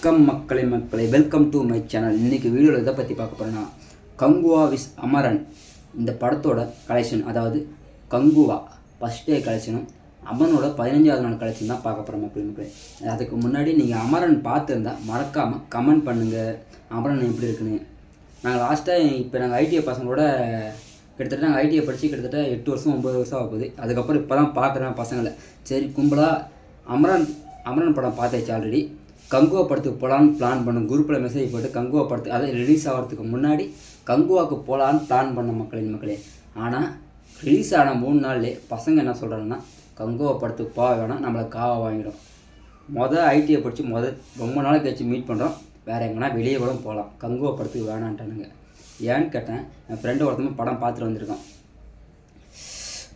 வணக்கம் மக்களே welcome to my channel. இன்றைக்கி வீடியோவில் இதை பற்றி பார்க்க போகிறேன்னா கங்குவா விஸ் அமரன் இந்த படத்தோட கலெக்ஷன், அதாவது கங்குவா ஃபஸ்ட் டே கலெக்ஷனும் அமரனோட 15வது நாள் கலெக்ஷன் தான் பார்க்க போகிறோம் மக்களே. அதுக்கு முன்னாடி நீங்கள் அமரன் பார்த்துருந்தா மறக்காமல் கமெண்ட் பண்ணுங்கள் அமரன் எப்படி இருக்குன்னு. நாங்கள் லாஸ்ட்டாக இப்போ நாங்கள் ஐடிஐ பசங்களோட கிட்டத்தட்ட நாங்கள் ஐடிஐ படித்து கிட்டத்தட்ட 8 வருஷம் 9 வருஷம் ஆகுது. அதுக்கப்புறம் இப்போ தான் பார்க்குறேன் பசங்களை. சரி கும்பலாக அமரன் படம் பார்த்தாச்சு ஆல்ரெடி. கங்குவா படத்துக்கு போகலான்னு பிளான் பண்ணோம். குரூப்பில் மெசேஜ் போட்டு கங்குவா படத்துக்கு, அதை ரிலீஸ் ஆகிறதுக்கு முன்னாடி கங்குவாவுக்கு போகலான்னு பிளான் பண்ண மக்களே. ஆனால் ரிலீஸ் ஆன 3 நாள்லேயே பசங்க என்ன சொல்கிறாங்கன்னா கங்குவா படத்துக்கு போக வேணாம், நம்மளை காவா வாங்கிடும். ஐடிஐ படித்து ரொம்ப நாளைக்கு கழிச்சு மீட் பண்ணுறோம், வேறு எங்கன்னா வெளியே கூட போகலாம், கங்குவா படத்துக்கு வேணான்ட்டானுங்க. ஏன்னு கேட்டேன், என் ஃப்ரெண்டு ஒருத்தவங்க படம் பார்த்துட்டு வந்திருக்கான்.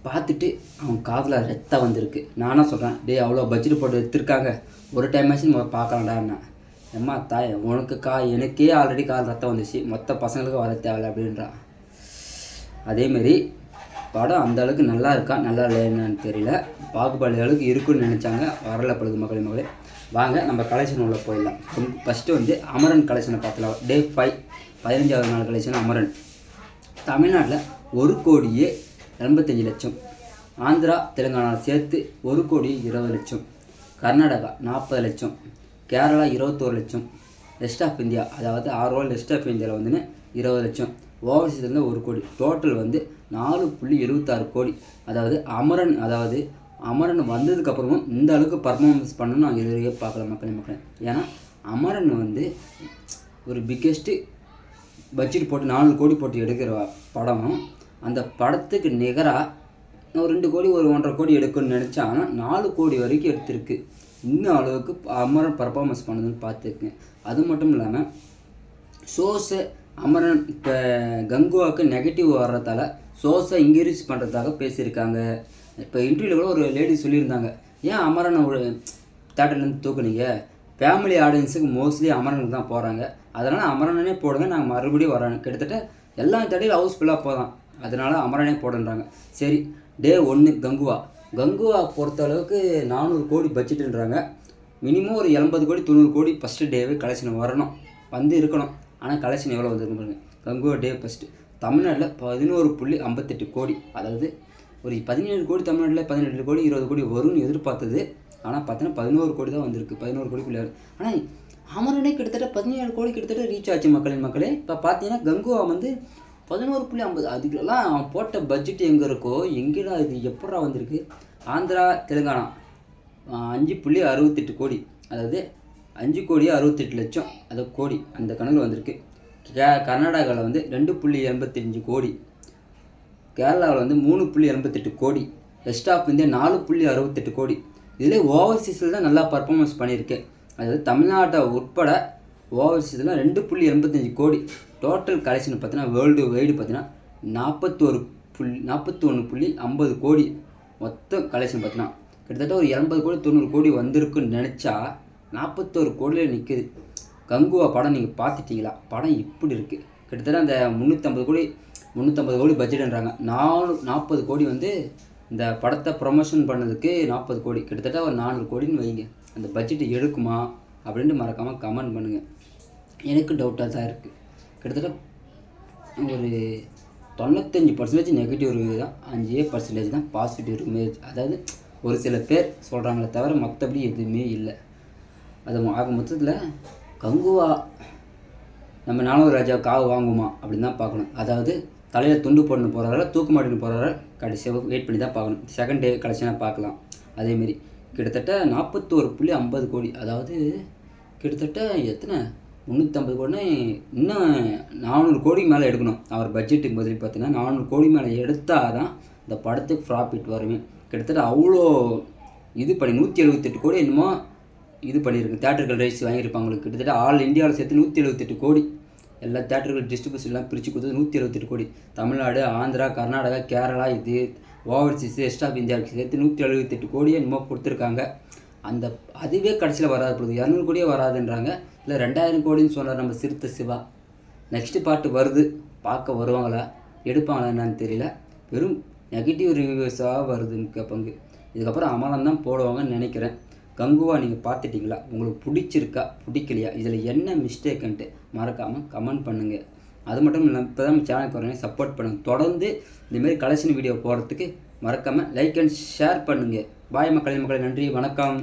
பார்த்துட்டு அவன் காதில் ரத்தம் வந்திருக்கு. நானும் சொல்கிறேன், டே அவ்வளோ பட்ஜெட் போட்டு எடுத்துருக்காங்க, ஒரு டைம் ஆச்சு பார்க்கலாம்டான்னா. அம்மா தாய் உனக்கு எனக்கே ஆல்ரெடி கால் ரத்தம் வந்துச்சு, மொத்த பசங்களுக்கு வர தேவையில்லை அப்படின்றான். அதேமாரி படம் அந்த அளவுக்கு நல்லா இருக்கா நல்லா இல்லைன்னு தெரியல. பாகுபாலி அளவுக்கு இருக்குன்னு நினச்சாங்க, வரல பழுது மக்களே. வாங்க நம்ம கலெக்ஷன் உள்ள போயிடலாம். ஃபஸ்ட்டு அமரன் கலெக்ஷனை பார்க்கலாம். டே 5 15வது நாள் கலெக்ஷன் அமரன். தமிழ்நாட்டில் 1,85,00,000, ஆந்திரா தெலுங்கானா சேர்த்து 1,20,00,000, Karnataka 40,00,000, Kerala 21,00,000, rest of India அதாவது ஆரோல் ரெஸ்ட் ஆஃப் இந்தியாவில் 20,00,000, ஓவர்சீஸில் 1 கோடி, டோட்டல் 4.76 கோடி. அதாவது அமரன் வந்ததுக்கப்புறமும் இந்த அளவுக்கு பர்ஃபார்மன்ஸ் பண்ணணும்னு நாங்கள் எதிரே பார்க்கல மக்களே. ஏன்னா அமரன் ஒரு பிக்கெஸ்ட்டு பட்ஜெட் போட்டு 4 கோடி போட்டு எடுக்கிற படமும், அந்த படத்துக்கு நிகராக ஒரு 2 கோடி ஒரு 1.5 கோடி எடுக்கணும்னு நினச்சா, ஆனால் 4 கோடி வரைக்கும் எடுத்திருக்கு. இன்னும் அளவுக்கு அமரன் பர்ஃபார்மன்ஸ் பண்ணுதுன்னு பார்த்துக்குங்க. அது மட்டும் இல்லாமல் ஷோஸை அமரன் இப்போ கங்குவாவுக்கு நெகட்டிவ் வர்றதால ஷோஸை இன்க்ரீஸ் பண்ணுறதாக பேசியிருக்காங்க. இப்போ இன்டர்வியூவில் கூட ஒரு லேடி சொல்லியிருந்தாங்க, ஏன் அமரனை ஒரு தேட்டர்லேருந்து தூக்குனீங்க, ஃபேமிலி ஆடியன்ஸுக்கு மோஸ்ட்லி அமரனுக்கு தான் போகிறாங்க, அதனால் அமரனே போடுங்க, நாங்கள் மறுபடியும் வரோம். கிட்டத்தட்ட எல்லா தேட்டரும் ஹவுஸ்ஃபுல்லாக போதான், அதனால் அமரனே போடுன்றாங்க. சரி, டே 1 கங்குவா பொறுத்த அளவுக்கு 400 கோடி பட்ஜெட்டுன்றாங்க. மினிமம் ஒரு 80 கோடி 90 கோடி ஃபஸ்ட்டு டேவே கலெக்ஷன் வரணும், இருக்கணும். ஆனால் கலெக்ஷன் எவ்வளோ வந்துருக்கு பாருங்க. கங்குவா டே ஃபஸ்ட்டு தமிழ்நாட்டில் 11.58 கோடி, அதாவது ஒரு 17 கோடி தமிழ்நாட்டில் 18 கோடி 20 கோடி வரும்னு எதிர்பார்த்தது. ஆனால் பார்த்தீங்கன்னா 11 கோடி தான் வந்திருக்கு, 11 கோடிக்குள்ளே. ஆனால் அமரனே கிட்டத்தட்ட 17 கோடி கிட்டத்தட்ட ரீச் ஆச்சு மக்களே. இப்போ பார்த்தீங்கன்னா கங்குவா 11.50, அதுக்கெல்லாம் அவன் போட்ட பட்ஜெட் எங்கே இருக்கோ, எங்கேடா இது எப்படா வந்திருக்கு. ஆந்திரா தெலுங்கானா 5.68 கோடி, அதாவது 5,68,00,000 அது கோடி, அந்த கணக்கில் வந்திருக்கு. கர்நாடகாவில் 2.85 கோடி, கேரளாவில் 3.88 கோடி, ரெஸ்ட் ஆஃப் இந்தியா 4.68 கோடி. இதில் ஓவர்சீஸில் தான் நல்லா பர்ஃபார்மன்ஸ் பண்ணியிருக்கு. அதாவது தமிழ்நாட்டை உட்பட ஓவர்சீஸில் 2.85 கோடி. டோட்டல் கலெக்ஷன் பார்த்தீங்கன்னா வேர்ல்டு வைடு பார்த்தீங்கன்னா 41.50 கோடி. மொத்த கலெக்ஷன் பார்த்தீங்கன்னா கிட்டத்தட்ட ஒரு 80 கோடி 90 கோடி வந்திருக்குன்னு நினச்சா 41 கோடியில் நிற்குது. கங்குவா படம் நீங்கள் பார்த்துட்டிங்களா? படம் இப்படி இருக்குது. கிட்டத்தட்ட அந்த 350 கோடி பட்ஜெட்ன்றாங்க. 40 கோடி இந்த படத்தை ப்ரொமோஷன் பண்ணதுக்கு 40 கோடி, கிட்டத்தட்ட ஒரு 400 கோடின்னு வைங்க. அந்த பட்ஜெட்டு எடுக்குமா அப்படின்ட்டு மறக்காமல் கமெண்ட் பண்ணுங்கள். எனக்கு டவுட்டாக தான் இருக்குது. கிட்டத்தட்ட ஒரு 95% நெகட்டிவ் ரிவ்யூ தான், 5% தான் பாசிட்டிவ் ரிவ்யூ. அதாவது ஒரு சில பேர் சொல்கிறாங்களே தவிர மற்றபடி எதுவுமே இல்லை. அது ஆக மொத்தத்தில் கங்குவா நம்ம 400 ராஜா காவு வாங்குமா அப்படின்னு தான் பார்க்கணும். அதாவது தலையில் துண்டு போடணும் போகிறாரா தூக்கு மாட்டின்னு போகிறாரா கடைசியாக வெயிட் பண்ணி தான் பார்க்கணும். செகண்ட் டே கலெக்ஷனாக பார்க்கலாம். அதேமாரி கிட்டத்தட்ட 41.50 கோடி, அதாவது கிட்டத்தட்ட எத்தனை 350 கோடினா இன்னும் 400 கோடிக்கு மேலே எடுக்கணும். அவர் பட்ஜெட்டுக்கு பதில் பார்த்தீங்கன்னா 400 கோடி மேலே எடுத்தால் தான் இந்த படத்துக்கு ப்ராஃபிட் வருமே. கிட்டத்தட்ட அவ்வளோ இது பண்ணி 178 கோடி என்னமோ இது பண்ணியிருக்கு. தேட்டர்கள் ரைட்ஸ் வாங்கியிருப்பாங்களுக்கு கிட்டத்தட்ட ஆல் இந்தியாவில் சேர்த்து 178 கோடி. எல்லா தேட்டர்கள் டிஸ்ட்ரிபியூஷன்லாம் பிரித்து கொடுத்தது 178 கோடி. தமிழ்நாடு, ஆந்திரா, கர்நாடகா, கேரளா, இது ஓவர்சீஸ் ரெஸ்ட் ஆஃப் இந்தியாவுக்கு சேர்த்து 178 கோடியே என்னமோ கொடுத்துருக்காங்க. அதுவே கடைசியில் வராது போகுது, 200 கோடியே வராதுன்றாங்க. இல்லை 2000 கோடின்னு சொன்னார் நம்ம சிறுத்தை சிவா. நெக்ஸ்ட் பார்ட்டு வருது, பார்க்க வருவாங்களா எடுப்பாங்களா என்னன்னு தெரியல. வெறும் நெகட்டிவ் ரிவ்யூஸாக வருதுன்னு பங்கு. இதுக்கப்புறம் அமரன் தான் போடுவாங்கன்னு நினைக்கிறேன். கங்குவா நீங்கள் பார்த்துட்டிங்களா, உங்களுக்கு பிடிச்சிருக்கா பிடிக்கலையா, இதில் என்ன மிஸ்டேக்குன்ட்டு மறக்காமல் கமெண்ட் பண்ணுங்கள். அது மட்டும் இல்லாமல் இப்போ தான் சேனலுக்கு வரணும் சப்போர்ட் பண்ணுங்கள். தொடர்ந்து இந்தமாரி கலெக்ஷன் வீடியோ போடுறதுக்கு மறக்காமல் லைக் அண்ட் ஷேர் பண்ணுங்கள். பாய் மக்களே, நன்றி, வணக்கம்.